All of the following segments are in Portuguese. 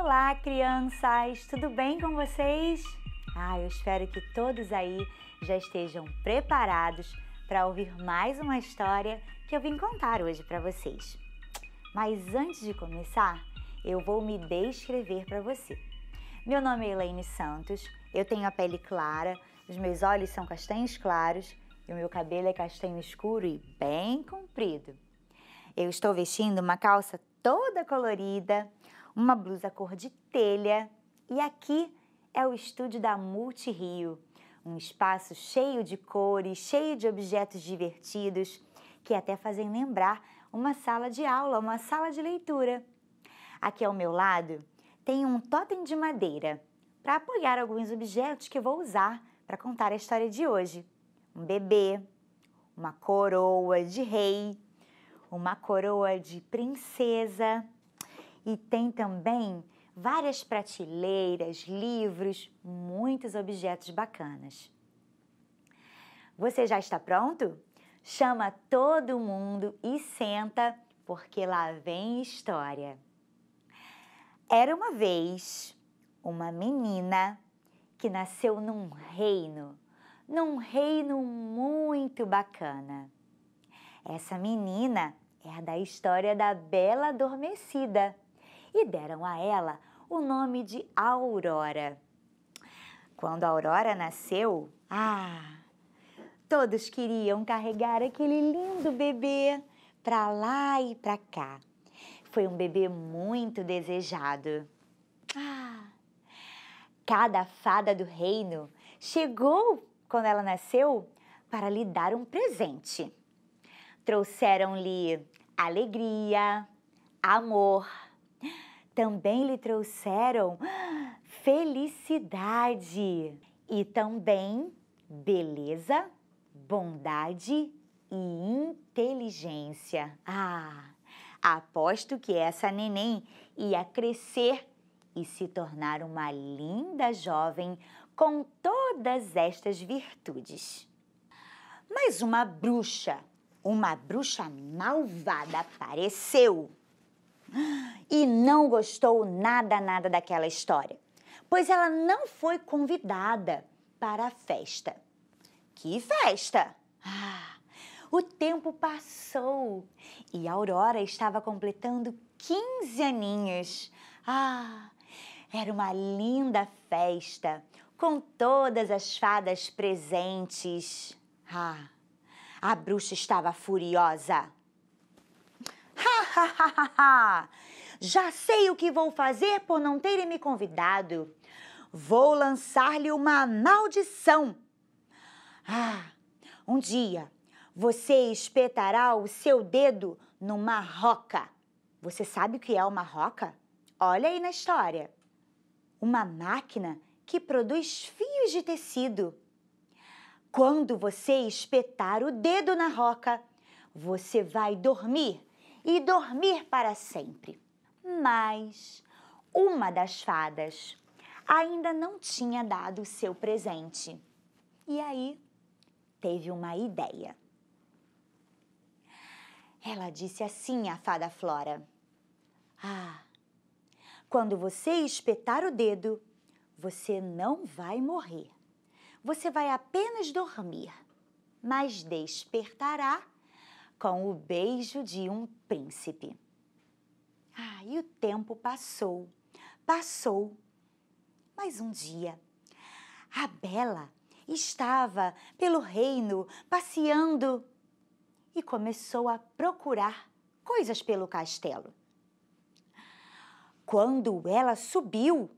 Olá, crianças! Tudo bem com vocês? Eu espero que todos aí já estejam preparados para ouvir mais uma história que eu vim contar hoje para vocês. Mas antes de começar, eu vou me descrever para você. Meu nome é Elaine Santos, eu tenho a pele clara, os meus olhos são castanhos claros e o meu cabelo é castanho escuro e bem comprido. Eu estou vestindo uma calça toda colorida, uma blusa cor de telha e aqui é o estúdio da Multirio, um espaço cheio de cores, cheio de objetos divertidos que até fazem lembrar uma sala de aula, uma sala de leitura. Aqui ao meu lado tem um totem de madeira para apoiar alguns objetos que eu vou usar para contar a história de hoje. Um bebê, uma coroa de rei, uma coroa de princesa e tem também várias prateleiras, livros, muitos objetos bacanas. Você já está pronto? Chama todo mundo e senta, porque lá vem história. Era uma vez uma menina que nasceu num reino muito bacana. Essa menina é a da história da Bela Adormecida e deram a ela o nome de Aurora. Quando a Aurora nasceu, todos queriam carregar aquele lindo bebê para lá e para cá. Foi um bebê muito desejado. Cada fada do reino chegou quando ela nasceu para lhe dar um presente. Trouxeram-lhe alegria, amor. Também lhe trouxeram felicidade e também beleza, bondade e inteligência. Aposto que essa neném ia crescer e se tornar uma linda jovem com todas estas virtudes. Mas uma bruxa malvada apareceu e não gostou nada daquela história, pois ela não foi convidada para a festa. Que festa? O tempo passou e a Aurora estava completando 15 aninhos. Era uma linda festa com todas as fadas presentes. A bruxa estava furiosa. Já sei o que vou fazer por não terem me convidado. Vou lançar-lhe uma maldição. Um dia você espetará o seu dedo numa roca. Você sabe o que é uma roca? Olha aí na história. Uma máquina que produz fios de tecido. Quando você espetar o dedo na roca, você vai dormir e dormir para sempre. Mas uma das fadas ainda não tinha dado o seu presente. E aí teve uma ideia. Ela disse assim à fada Flora: quando você espetar o dedo, você não vai morrer. Você vai apenas dormir, mas despertará com o beijo de um príncipe. E o tempo passou. Mas um dia, a Bela estava pelo reino passeando e começou a procurar coisas pelo castelo. Quando ela subiu,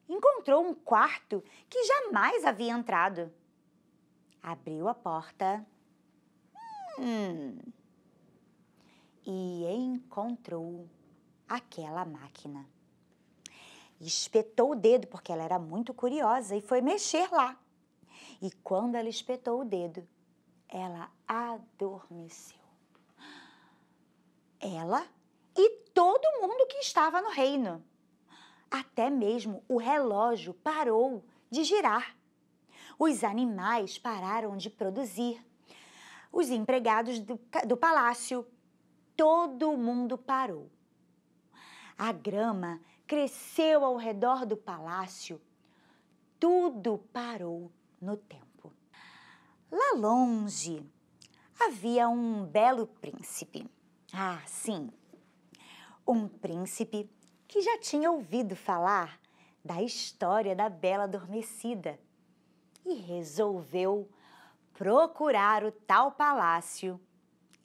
encontrou um quarto que jamais havia entrado. Abriu a porta e encontrou aquela máquina. Espetou o dedo, porque ela era muito curiosa, e foi mexer lá. E quando ela espetou o dedo, ela adormeceu. Ela e todo mundo que estava no reino. Até mesmo o relógio parou de girar. Os animais pararam de produzir. Os empregados do palácio, todo mundo parou. A grama cresceu ao redor do palácio. Tudo parou no tempo. Lá longe havia um belo príncipe. Ah, sim, um príncipe que já tinha ouvido falar da história da Bela Adormecida e resolveu procurar o tal palácio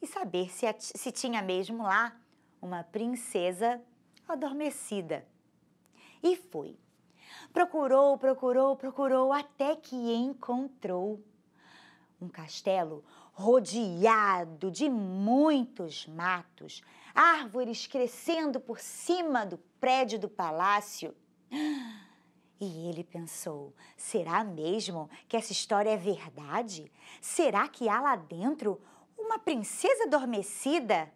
e saber se tinha mesmo lá uma princesa adormecida. E foi. Procurou até que encontrou um castelo rodeado de muitos matos, árvores crescendo por cima do prédio do palácio. E ele pensou, será mesmo que essa história é verdade? Será que há lá dentro uma princesa adormecida?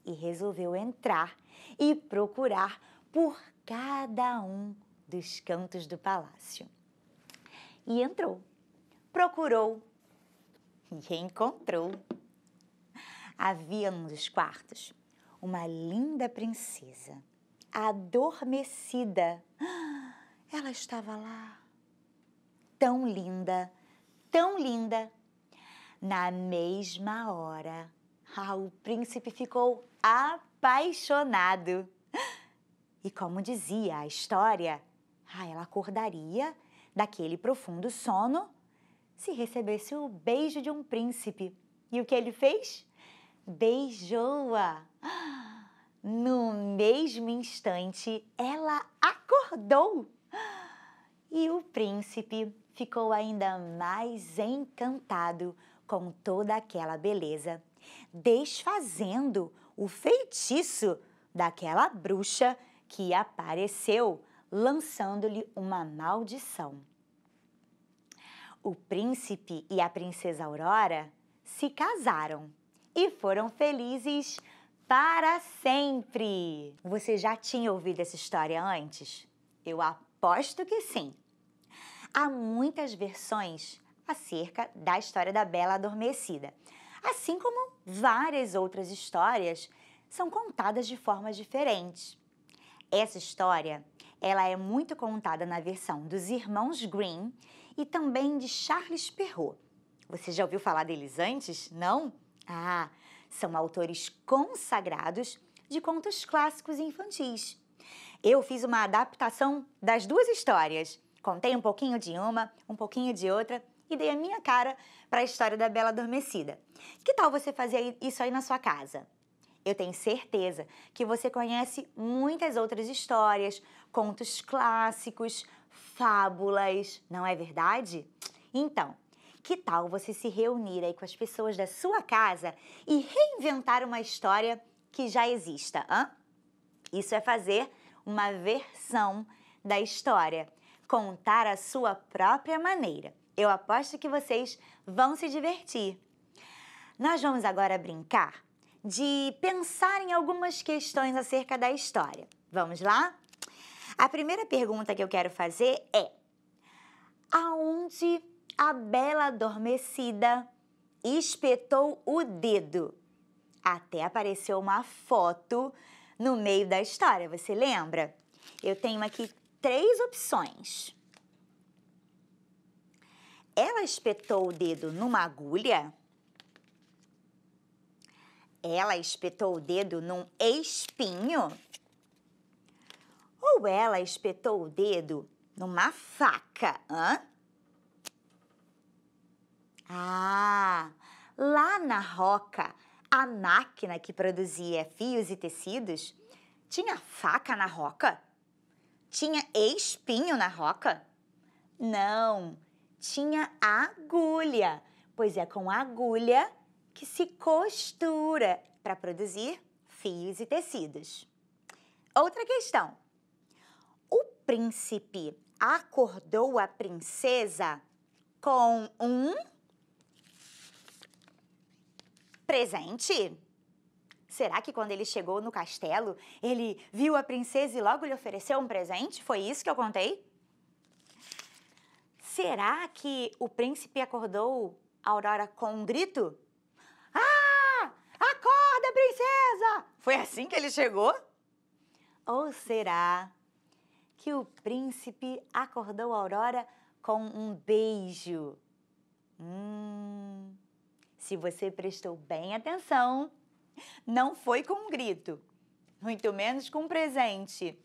E resolveu entrar e procurar por cada um dos cantos do palácio. E entrou, procurou e encontrou. Havia num dos quartos uma linda princesa adormecida. Ela estava lá, tão linda, tão linda. Na mesma hora, o príncipe ficou apaixonado. E como dizia a história, ela acordaria daquele profundo sono se recebesse o beijo de um príncipe. E o que ele fez? Beijou-a. No mesmo instante, ela acordou. E o príncipe ficou ainda mais encantado com toda aquela beleza, desfazendo o feitiço daquela bruxa que apareceu, lançando-lhe uma maldição. O príncipe e a princesa Aurora se casaram e foram felizes para sempre. Você já tinha ouvido essa história antes? Eu aposto que sim. Há muitas versões acerca da história da Bela Adormecida, assim como várias outras histórias são contadas de formas diferentes. Essa história, ela é muito contada na versão dos irmãos Grimm e também de Charles Perrault. Você já ouviu falar deles antes? Não? São autores consagrados de contos clássicos infantis. Eu fiz uma adaptação das duas histórias. Contei um pouquinho de uma, um pouquinho de outra e dei a minha cara para a história da Bela Adormecida. Que tal você fazer isso aí na sua casa? Eu tenho certeza que você conhece muitas outras histórias, contos clássicos, fábulas, não é verdade? Então, que tal você se reunir aí com as pessoas da sua casa e reinventar uma história que já exista, Isso é fazer uma versão da história, contar a sua própria maneira. Eu aposto que vocês vão se divertir. Nós vamos agora brincar de pensar em algumas questões acerca da história. Vamos lá? A primeira pergunta que eu quero fazer é: aonde a Bela Adormecida espetou o dedo? Até apareceu uma foto no meio da história, você lembra? Eu tenho aqui 3 opções. Ela espetou o dedo numa agulha? Ela espetou o dedo num espinho? Ou ela espetou o dedo numa faca, lá na roca, a máquina que produzia fios e tecidos, tinha faca na roca? Tinha espinho na roca? Não, tinha agulha, pois é com agulha que se costura para produzir fios e tecidos. Outra questão. O príncipe acordou a princesa com um presente? Será que quando ele chegou no castelo, ele viu a princesa e logo lhe ofereceu um presente? Foi isso que eu contei? Será que o príncipe acordou a Aurora com um grito? Acorda, princesa! Foi assim que ele chegou? Ou será que o príncipe acordou a Aurora com um beijo? Se você prestou bem atenção, não foi com um grito, muito menos com um presente.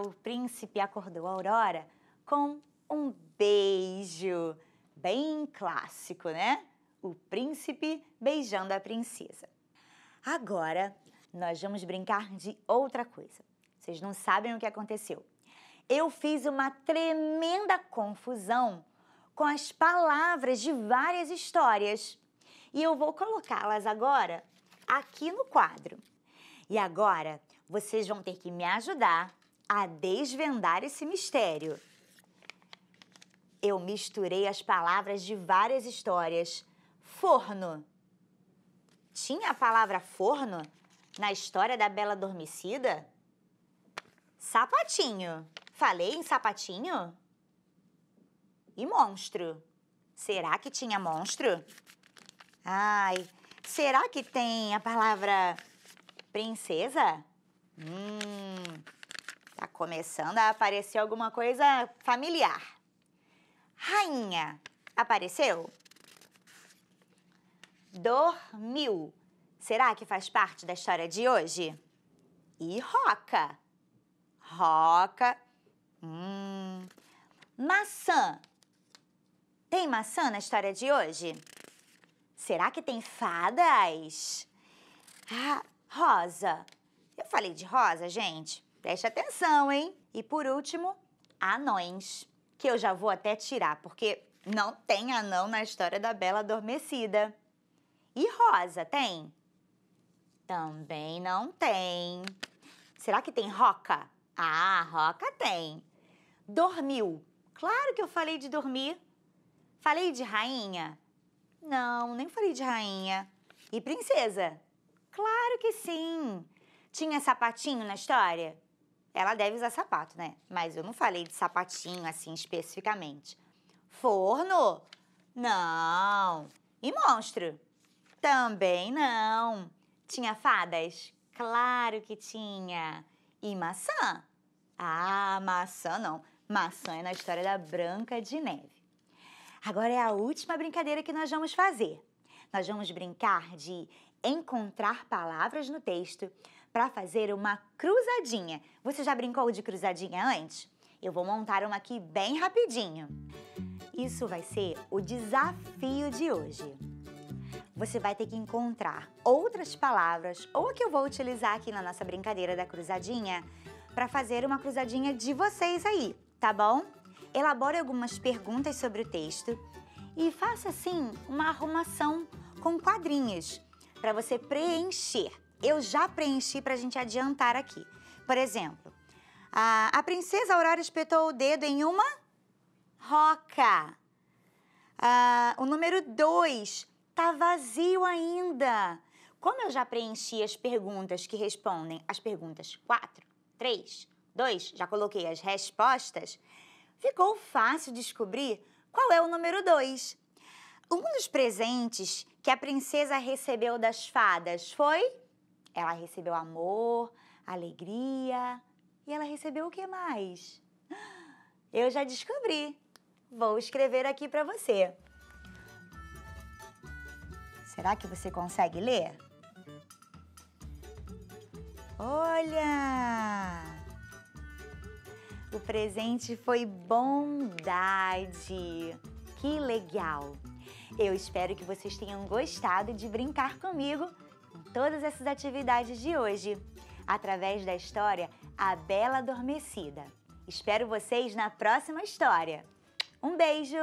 O príncipe acordou a Aurora com um beijo. Bem clássico, né? O príncipe beijando a princesa. Agora, nós vamos brincar de outra coisa. Vocês não sabem o que aconteceu. Eu fiz uma tremenda confusão com as palavras de várias histórias. E eu vou colocá-las agora aqui no quadro. E agora, vocês vão ter que me ajudar a desvendar esse mistério. Eu misturei as palavras de várias histórias. Forno. Tinha a palavra forno na história da Bela Adormecida? Sapatinho. Falei em sapatinho? E monstro? Será que tinha monstro? Será que tem a palavra princesa? Tá começando a aparecer alguma coisa familiar. Rainha. Apareceu? Dormiu. Será que faz parte da história de hoje? E roca. Roca. Maçã. Tem maçã na história de hoje? Será que tem fadas? Rosa. Eu falei de rosa, gente? Preste atenção, hein? E por último, anões. Que eu já vou até tirar, porque não tem anão na história da Bela Adormecida. E rosa, tem? Também não tem. Será que tem roca? Roca tem. Dormiu. Claro que eu falei de dormir. Falei de rainha? Não, nem falei de rainha. E princesa? Claro que sim. Tinha sapatinho na história? Ela deve usar sapato, né? Mas eu não falei de sapatinho assim especificamente. Forno? Não. E monstro? Também não. Tinha fadas? Claro que tinha. E maçã? Maçã não. Maçã é na história da Branca de Neve. Agora é a última brincadeira que nós vamos fazer. Nós vamos brincar de encontrar palavras no texto para fazer uma cruzadinha. Você já brincou de cruzadinha antes? Eu vou montar uma aqui bem rapidinho. Isso vai ser o desafio de hoje. Você vai ter que encontrar outras palavras, ou a que eu vou utilizar aqui na nossa brincadeira da cruzadinha, para fazer uma cruzadinha de vocês aí, tá bom? Elabore algumas perguntas sobre o texto e faça, assim, uma arrumação com quadrinhos para você preencher. Eu já preenchi para a gente adiantar aqui. Por exemplo, a princesa Aurora espetou o dedo em uma roca. O número 2 tá vazio ainda. Como eu já preenchi as perguntas que respondem as perguntas 4, 3, 2, já coloquei as respostas, ficou fácil descobrir qual é o número 2. Um dos presentes que a princesa recebeu das fadas foi... Ela recebeu amor, alegria e ela recebeu o que mais? Eu já descobri. Vou escrever aqui para você. Será que você consegue ler? Olha! O presente foi bondade. Que legal! Eu espero que vocês tenham gostado de brincar comigo com todas essas atividades de hoje, através da história A Bela Adormecida. Espero vocês na próxima história. Um beijo!